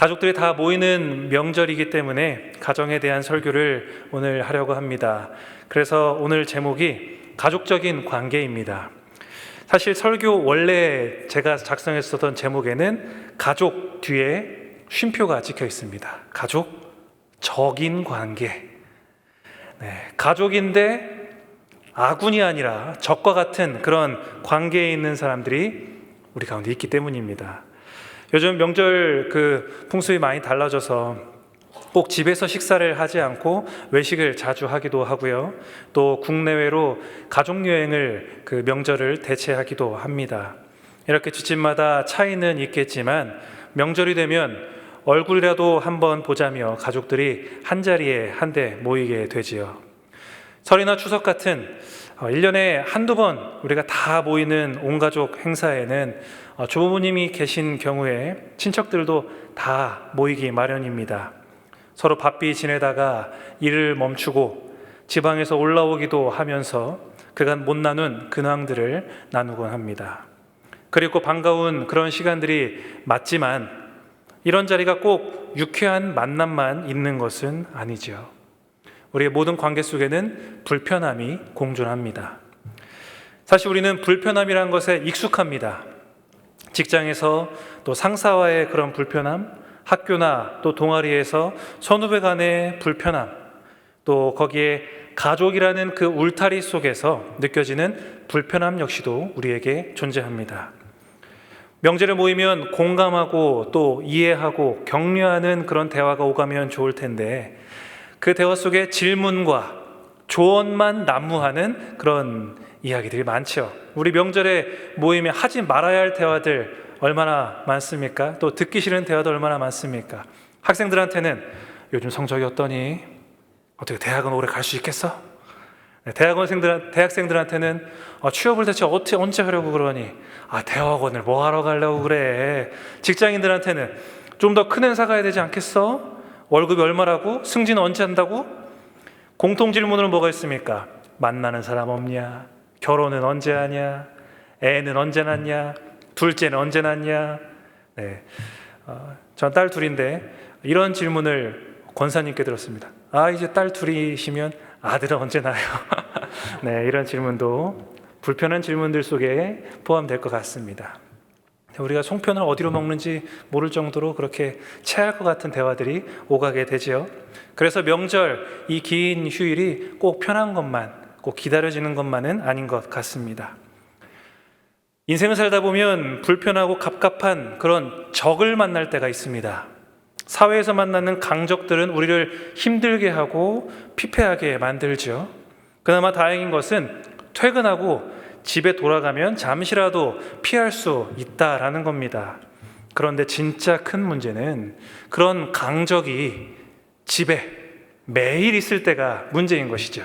가족들이 다 모이는 명절이기 때문에 가정에 대한 설교를 오늘 하려고 합니다. 그래서 오늘 제목이 가족적인 관계입니다. 사실 설교 원래 제가 작성했었던 제목에는 가족 뒤에 쉼표가 찍혀 있습니다. 가족적인 관계. 가족인데 아군이 아니라 적과 같은 그런 관계에 있는 사람들이 우리 가운데 있기 때문입니다. 요즘 명절 풍습이 많이 달라져서 꼭 집에서 식사를 하지 않고 외식을 자주 하기도 하고요. 또 국내외로 가족여행을 명절을 대체하기도 합니다. 이렇게 집집마다 차이는 있겠지만 명절이 되면 얼굴이라도 한번 보자며 가족들이 한자리에 한데 모이게 되지요. 설이나 추석 같은 1년에 한두 번 우리가 다 모이는 온가족 행사에는 조부모님이 계신 경우에 친척들도 다 모이기 마련입니다. 서로 바삐 지내다가 일을 멈추고 지방에서 올라오기도 하면서 그간 못 나눈 근황들을 나누곤 합니다. 그리고 반가운 그런 시간들이 맞지만 이런 자리가 꼭 유쾌한 만남만 있는 것은 아니죠. 우리의 모든 관계 속에는 불편함이 공존합니다. 사실 우리는 불편함이란 것에 익숙합니다. 직장에서 또 상사와의 그런 불편함, 학교나 또 동아리에서 선후배 간의 불편함, 또 거기에 가족이라는 그 울타리 속에서 느껴지는 불편함 역시도 우리에게 존재합니다. 명절에 모이면 공감하고 또 이해하고 격려하는 그런 대화가 오가면 좋을 텐데 그 대화 속에 질문과 조언만 난무하는 그런 이야기들이 많죠. 우리 명절에 모이면 하지 말아야 할 대화들 얼마나 많습니까? 또 듣기 싫은 대화도 얼마나 많습니까? 학생들한테는 요즘 성적이 어떠니? 어떻게 대학은 오래 갈 수 있겠어? 대학생들한테는 취업을 대체 언제 하려고 그러니? 대학원을 뭐 하러 가려고 그래? 직장인들한테는 좀 더 큰 행사 가야 되지 않겠어? 월급이 얼마라고? 승진은 언제 한다고? 공통 질문으로 뭐가 있습니까? 만나는 사람 없냐? 결혼은 언제 하냐? 애는 언제 낳냐? 둘째는 언제 낳냐? 전 딸 둘인데 이런 질문을 권사님께 들었습니다. 이제 딸 둘이시면 아들은 언제 낳아요? 이런 질문도 불편한 질문들 속에 포함될 것 같습니다. 우리가 송편을 어디로 먹는지 모를 정도로 그렇게 체할 것 같은 대화들이 오가게 되죠. 그래서 명절, 이 긴 휴일이 꼭 편한 것만, 꼭 기다려지는 것만은 아닌 것 같습니다. 인생을 살다 보면 불편하고 갑갑한 그런 적을 만날 때가 있습니다. 사회에서 만나는 강적들은 우리를 힘들게 하고 피폐하게 만들죠. 그나마 다행인 것은 퇴근하고 집에 돌아가면 잠시라도 피할 수 있다라는 겁니다. 그런데 진짜 큰 문제는 그런 강적이 집에 매일 있을 때가 문제인 것이죠.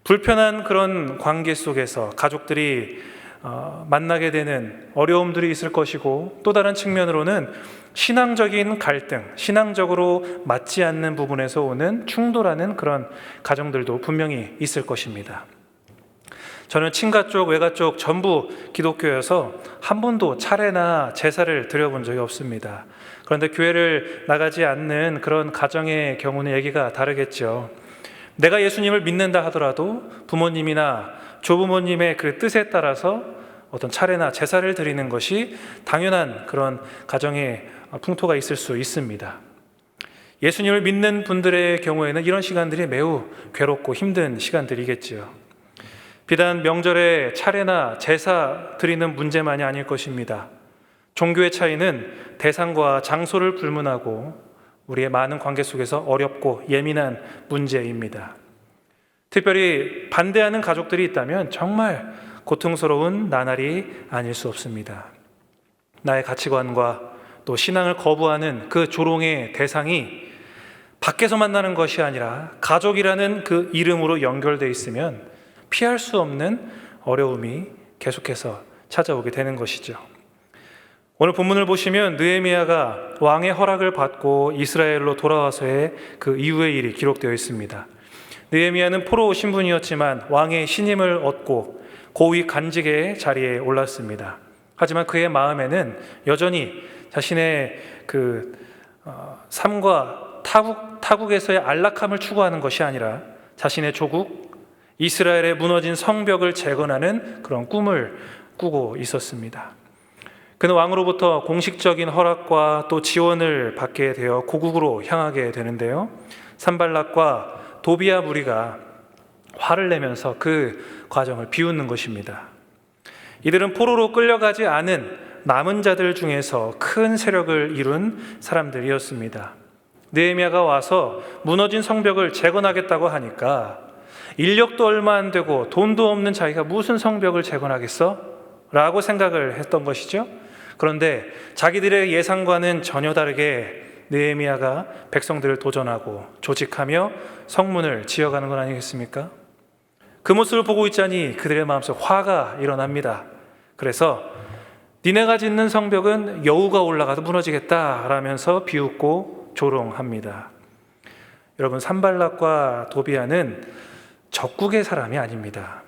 불편한 그런 관계 속에서 가족들이 만나게 되는 어려움들이 있을 것이고 또 다른 측면으로는 신앙적인 갈등, 신앙적으로 맞지 않는 부분에서 오는 충돌하는 그런 가정들도 분명히 있을 것입니다. 저는 친가 쪽, 외가 쪽 전부 기독교여서 한 번도 차례나 제사를 드려본 적이 없습니다. 그런데 교회를 나가지 않는 그런 가정의 경우는 얘기가 다르겠죠. 내가 예수님을 믿는다 하더라도 부모님이나 조부모님의 그 뜻에 따라서 어떤 차례나 제사를 드리는 것이 당연한 그런 가정의 풍토가 있을 수 있습니다. 예수님을 믿는 분들의 경우에는 이런 시간들이 매우 괴롭고 힘든 시간들이겠지요. 비단 명절에 차례나 제사 드리는 문제만이 아닐 것입니다. 종교의 차이는 대상과 장소를 불문하고 우리의 많은 관계 속에서 어렵고 예민한 문제입니다. 특별히 반대하는 가족들이 있다면 정말 고통스러운 나날이 아닐 수 없습니다. 나의 가치관과 또 신앙을 거부하는 그 조롱의 대상이 밖에서 만나는 것이 아니라 가족이라는 그 이름으로 연결되어 있으면 피할 수 없는 어려움이 계속해서 찾아오게 되는 것이죠. 오늘 본문을 보시면 느헤미야가 왕의 허락을 받고 이스라엘로 돌아와서의 그 이후의 일이 기록되어 있습니다. 느헤미야는 포로 신분이었지만 왕의 신임을 얻고 고위 간직의 자리에 올랐습니다. 하지만 그의 마음에는 여전히 자신의 삶과 타국에서의 안락함을 추구하는 것이 아니라 자신의 조국 이스라엘의 무너진 성벽을 재건하는 그런 꿈을 꾸고 있었습니다. 그는 왕으로부터 공식적인 허락과 또 지원을 받게 되어 고국으로 향하게 되는데요, 산발락과 도비아 무리가 화를 내면서 그 과정을 비웃는 것입니다. 이들은 포로로 끌려가지 않은 남은 자들 중에서 큰 세력을 이룬 사람들이었습니다. 느헤미야가 와서 무너진 성벽을 재건하겠다고 하니까 인력도 얼마 안 되고 돈도 없는 자기가 무슨 성벽을 재건하겠어? 라고 생각을 했던 것이죠. 그런데 자기들의 예상과는 전혀 다르게 느헤미야가 백성들을 도전하고 조직하며 성문을 지어가는 건 아니겠습니까? 그 모습을 보고 있자니 그들의 마음속 화가 일어납니다. 그래서 니네가 짓는 성벽은 여우가 올라가도 무너지겠다라면서 비웃고 조롱합니다. 여러분, 산발락과 도비아는 적국의 사람이 아닙니다.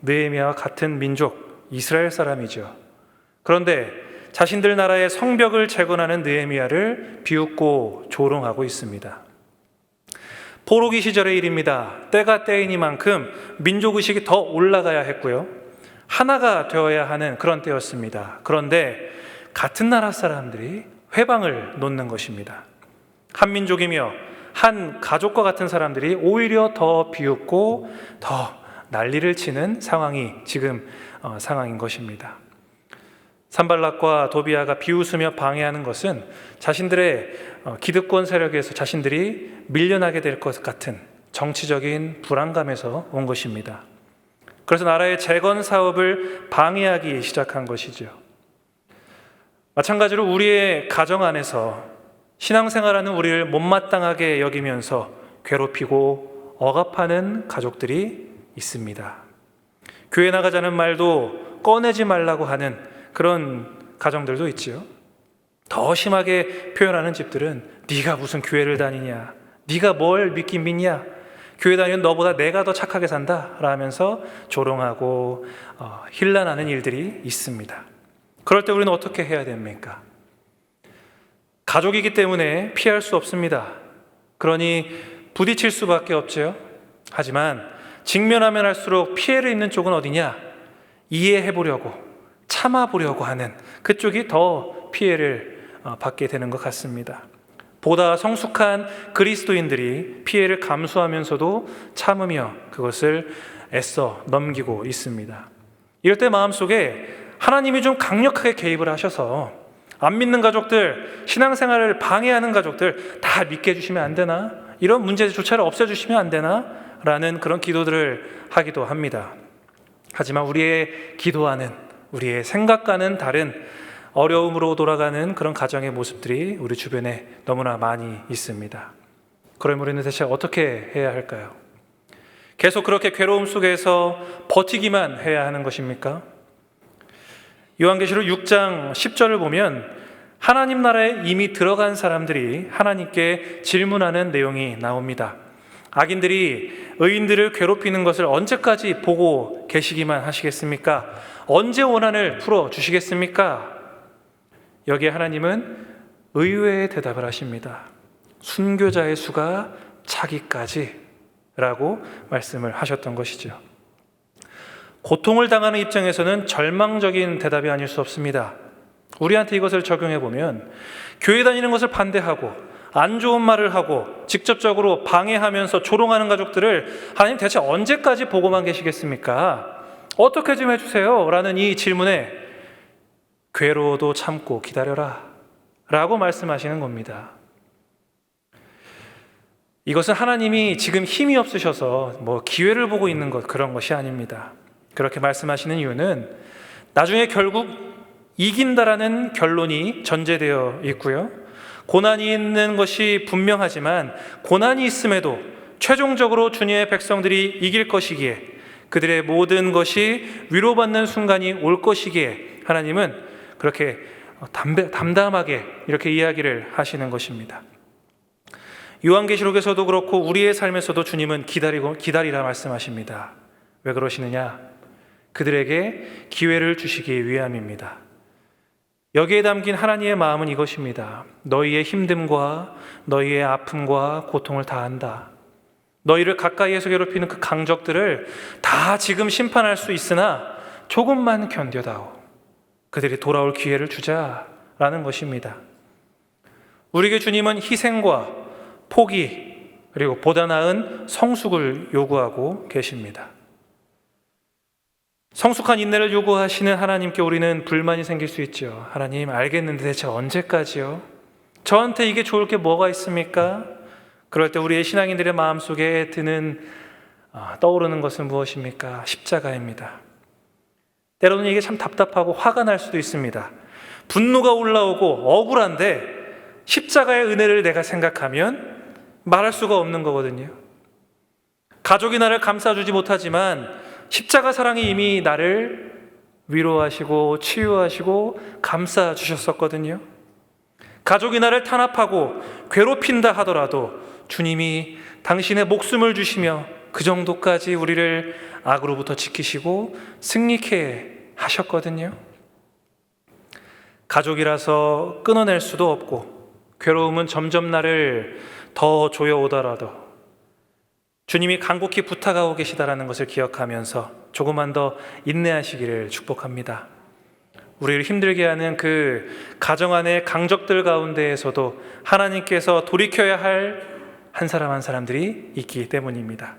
느헤미야와 같은 민족 이스라엘 사람이죠. 그런데 자신들 나라의 성벽을 재건하는 느헤미야를 비웃고 조롱하고 있습니다. 포로기 시절의 일입니다. 때가 때이니만큼 민족의식이 더 올라가야 했고요, 하나가 되어야 하는 그런 때였습니다. 그런데 같은 나라 사람들이 회방을 놓는 것입니다. 한 민족이며 한 가족과 같은 사람들이 오히려 더 비웃고 더 난리를 치는 상황이 지금 상황인 것입니다. 산발락과 도비아가 비웃으며 방해하는 것은 자신들의 기득권 세력에서 자신들이 밀려나게 될 것 같은 정치적인 불안감에서 온 것입니다. 그래서 나라의 재건 사업을 방해하기 시작한 것이죠. 마찬가지로 우리의 가정 안에서 신앙생활하는 우리를 못마땅하게 여기면서 괴롭히고 억압하는 가족들이 있습니다. 교회 나가자는 말도 꺼내지 말라고 하는 그런 가정들도 있지요. 더 심하게 표현하는 집들은 네가 무슨 교회를 다니냐, 네가 뭘 믿긴 믿냐, 교회 다니는 너보다 내가 더 착하게 산다 라면서 조롱하고 힐난하는 일들이 있습니다. 그럴 때 우리는 어떻게 해야 됩니까? 가족이기 때문에 피할 수 없습니다. 그러니 부딪힐 수밖에 없죠. 하지만 직면하면 할수록 피해를 입는 쪽은 어디냐? 이해해보려고, 참아보려고 하는 그쪽이 더 피해를 받게 되는 것 같습니다. 보다 성숙한 그리스도인들이 피해를 감수하면서도 참으며 그것을 애써 넘기고 있습니다. 이럴 때 마음속에 하나님이 좀 강력하게 개입을 하셔서 안 믿는 가족들, 신앙생활을 방해하는 가족들 다 믿게 해주시면 안 되나? 이런 문제조차를 없애주시면 안 되나? 라는 그런 기도들을 하기도 합니다. 하지만 우리의 기도하는, 우리의 생각과는 다른 어려움으로 돌아가는 그런 가정의 모습들이 우리 주변에 너무나 많이 있습니다. 그럼 우리는 대체 어떻게 해야 할까요? 계속 그렇게 괴로움 속에서 버티기만 해야 하는 것입니까? 요한계시록 6장 10절을 보면 하나님 나라에 이미 들어간 사람들이 하나님께 질문하는 내용이 나옵니다. 악인들이 의인들을 괴롭히는 것을 언제까지 보고 계시기만 하시겠습니까? 언제 원한을 풀어주시겠습니까? 여기에 하나님은 의외의 대답을 하십니다. 순교자의 수가 차기까지 라고 말씀을 하셨던 것이죠. 고통을 당하는 입장에서는 절망적인 대답이 아닐 수 없습니다. 우리한테 이것을 적용해 보면 교회 다니는 것을 반대하고 안 좋은 말을 하고 직접적으로 방해하면서 조롱하는 가족들을 하나님 대체 언제까지 보고만 계시겠습니까? 어떻게 좀 해주세요 라는 이 질문에 괴로워도 참고 기다려라 라고 말씀하시는 겁니다. 이것은 하나님이 지금 힘이 없으셔서 기회를 보고 있는 것, 그런 것이 아닙니다. 그렇게 말씀하시는 이유는 나중에 결국 이긴다라는 결론이 전제되어 있고요, 고난이 있는 것이 분명하지만 고난이 있음에도 최종적으로 주님의 백성들이 이길 것이기에, 그들의 모든 것이 위로받는 순간이 올 것이기에 하나님은 그렇게 담담하게 이렇게 이야기를 하시는 것입니다. 요한계시록에서도 그렇고 우리의 삶에서도 주님은 기다리라 말씀하십니다. 왜 그러시느냐? 그들에게 기회를 주시기 위함입니다. 여기에 담긴 하나님의 마음은 이것입니다. 너희의 힘듦과 너희의 아픔과 고통을 다 안다. 너희를 가까이에서 괴롭히는 그 강적들을 다 지금 심판할 수 있으나 조금만 견뎌다오. 그들이 돌아올 기회를 주자라는 것입니다. 우리에게 주님은 희생과 포기 그리고 보다 나은 성숙을 요구하고 계십니다. 성숙한 인내를 요구하시는 하나님께 우리는 불만이 생길 수 있죠. 하나님, 알겠는데 대체 언제까지요? 저한테 이게 좋을 게 뭐가 있습니까? 그럴 때 우리의 신앙인들의 마음속에 떠오르는 것은 무엇입니까? 십자가입니다. 때로는 이게 참 답답하고 화가 날 수도 있습니다. 분노가 올라오고 억울한데 십자가의 은혜를 내가 생각하면 말할 수가 없는 거거든요. 가족이 나를 감싸주지 못하지만 십자가 사랑이 이미 나를 위로하시고 치유하시고 감싸주셨었거든요. 가족이 나를 탄압하고 괴롭힌다 하더라도 주님이 당신의 목숨을 주시며 그 정도까지 우리를 악으로부터 지키시고 승리케 하셨거든요. 가족이라서 끊어낼 수도 없고 괴로움은 점점 나를 더 조여오더라도 주님이 간곡히 부탁하고 계시다라는 것을 기억하면서 조금만 더 인내하시기를 축복합니다. 우리를 힘들게 하는 그 가정 안의 강적들 가운데에서도 하나님께서 돌이켜야 할 한 사람 한 사람들이 있기 때문입니다.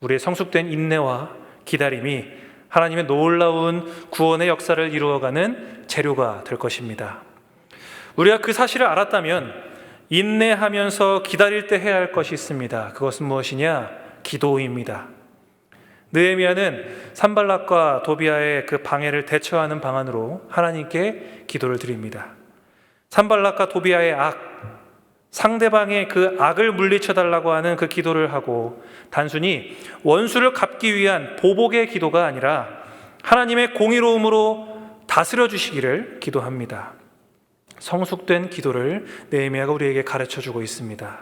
우리의 성숙된 인내와 기다림이 하나님의 놀라운 구원의 역사를 이루어가는 재료가 될 것입니다. 우리가 그 사실을 알았다면 인내하면서 기다릴 때 해야 할 것이 있습니다. 그것은 무엇이냐? 기도입니다. 느헤미야는 산발락과 도비아의 그 방해를 대처하는 방안으로 하나님께 기도를 드립니다. 산발락과 도비아의 상대방의 그 악을 물리쳐달라고 하는 그 기도를 하고 단순히 원수를 갚기 위한 보복의 기도가 아니라 하나님의 공의로움으로 다스려 주시기를 기도합니다. 성숙된 기도를 느헤미야가 우리에게 가르쳐주고 있습니다.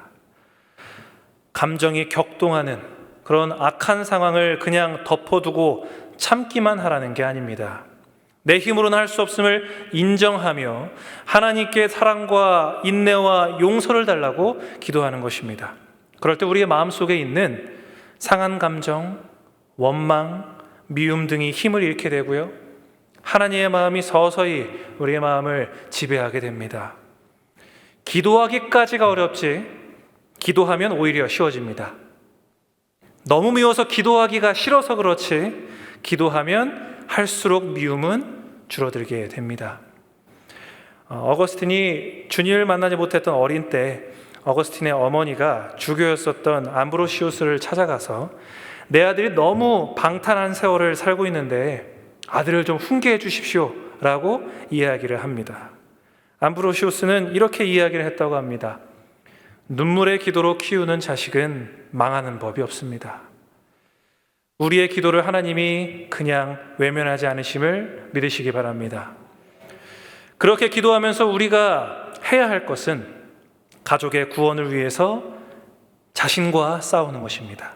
감정이 격동하는 그런 악한 상황을 그냥 덮어두고 참기만 하라는 게 아닙니다. 내 힘으로는 할 수 없음을 인정하며 하나님께 사랑과 인내와 용서를 달라고 기도하는 것입니다. 그럴 때 우리의 마음속에 있는 상한 감정, 원망, 미움 등이 힘을 잃게 되고요. 하나님의 마음이 서서히 우리의 마음을 지배하게 됩니다. 기도하기까지가 어렵지 기도하면 오히려 쉬워집니다. 너무 미워서 기도하기가 싫어서 그렇지 기도하면 할수록 미움은 줄어들게 됩니다. 어거스틴이 주님을 만나지 못했던 어린 때 어거스틴의 어머니가 주교였었던 암브로시우스를 찾아가서 내 아들이 너무 방탕한 세월을 살고 있는데 아들을 좀 훈계해 주십시오 라고 이야기를 합니다. 암브로시우스는 이렇게 이야기를 했다고 합니다. 눈물의 기도로 키우는 자식은 망하는 법이 없습니다. 우리의 기도를 하나님이 그냥 외면하지 않으심을 믿으시기 바랍니다. 그렇게 기도하면서 우리가 해야 할 것은 가족의 구원을 위해서 자신과 싸우는 것입니다.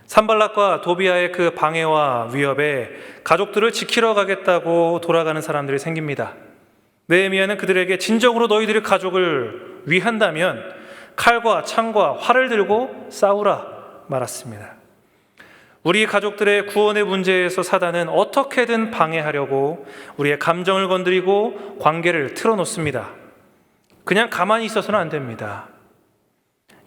산발락과 도비아의 그 방해와 위협에 가족들을 지키러 가겠다고 돌아가는 사람들이 생깁니다. 느헤미야는 그들에게 진정으로 너희들의 가족을 위한다면 칼과 창과 활을 들고 싸우라 말았습니다. 우리 가족들의 구원의 문제에서 사단은 어떻게든 방해하려고 우리의 감정을 건드리고 관계를 틀어놓습니다. 그냥 가만히 있어서는 안 됩니다.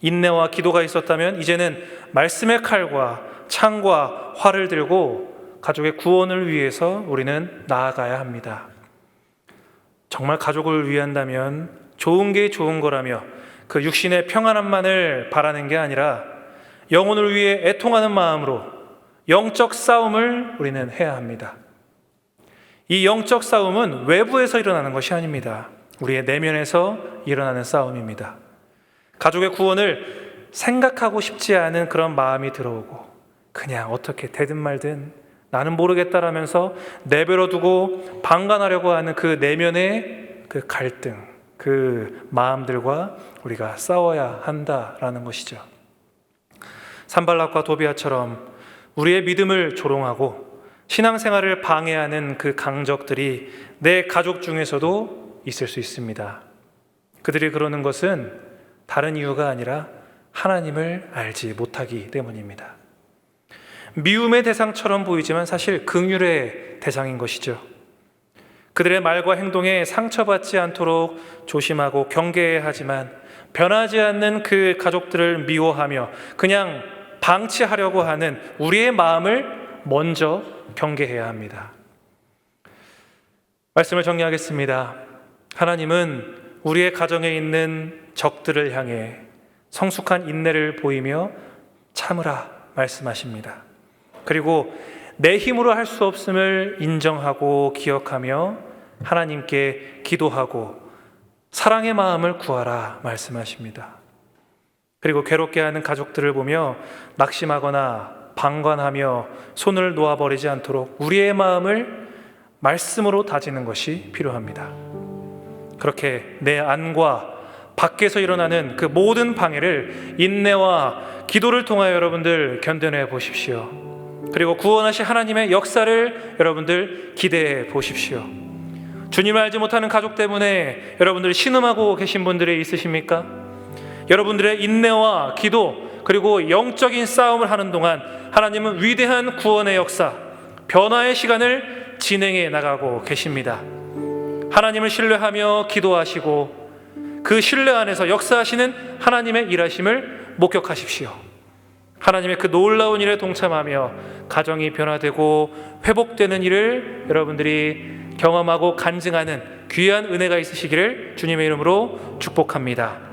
인내와 기도가 있었다면 이제는 말씀의 칼과 창과 활을 들고 가족의 구원을 위해서 우리는 나아가야 합니다. 정말 가족을 위한다면 좋은 게 좋은 거라며 그 육신의 평안함만을 바라는 게 아니라 영혼을 위해 애통하는 마음으로 영적 싸움을 우리는 해야 합니다. 이 영적 싸움은 외부에서 일어나는 것이 아닙니다. 우리의 내면에서 일어나는 싸움입니다. 가족의 구원을 생각하고 싶지 않은 그런 마음이 들어오고 그냥 어떻게 되든 말든 나는 모르겠다라면서 내버려 두고 방관하려고 하는 그 내면의 그 갈등, 그 마음들과 우리가 싸워야 한다라는 것이죠. 산발락과 도비아처럼 우리의 믿음을 조롱하고 신앙생활을 방해하는 그 강적들이 내 가족 중에서도 있을 수 있습니다. 그들이 그러는 것은 다른 이유가 아니라 하나님을 알지 못하기 때문입니다. 미움의 대상처럼 보이지만 사실 긍휼의 대상인 것이죠. 그들의 말과 행동에 상처받지 않도록 조심하고 경계해야 하지만 변하지 않는 그 가족들을 미워하며 그냥 방치하려고 하는 우리의 마음을 먼저 경계해야 합니다. 말씀을 정리하겠습니다. 하나님은 우리의 가정에 있는 적들을 향해 성숙한 인내를 보이며 참으라 말씀하십니다. 그리고 내 힘으로 할 수 없음을 인정하고 기억하며 하나님께 기도하고 사랑의 마음을 구하라 말씀하십니다. 그리고 괴롭게 하는 가족들을 보며 낙심하거나 방관하며 손을 놓아버리지 않도록 우리의 마음을 말씀으로 다지는 것이 필요합니다. 그렇게 내 안과 밖에서 일어나는 그 모든 방해를 인내와 기도를 통하여 여러분들 견뎌내 보십시오. 그리고 구원하신 하나님의 역사를 여러분들 기대해 보십시오. 주님을 알지 못하는 가족 때문에 여러분들 신음하고 계신 분들이 있으십니까? 여러분들의 인내와 기도 그리고 영적인 싸움을 하는 동안 하나님은 위대한 구원의 역사, 변화의 시간을 진행해 나가고 계십니다. 하나님을 신뢰하며 기도하시고 그 신뢰 안에서 역사하시는 하나님의 일하심을 목격하십시오. 하나님의 그 놀라운 일에 동참하며 가정이 변화되고 회복되는 일을 여러분들이 경험하고 간증하는 귀한 은혜가 있으시기를 주님의 이름으로 축복합니다.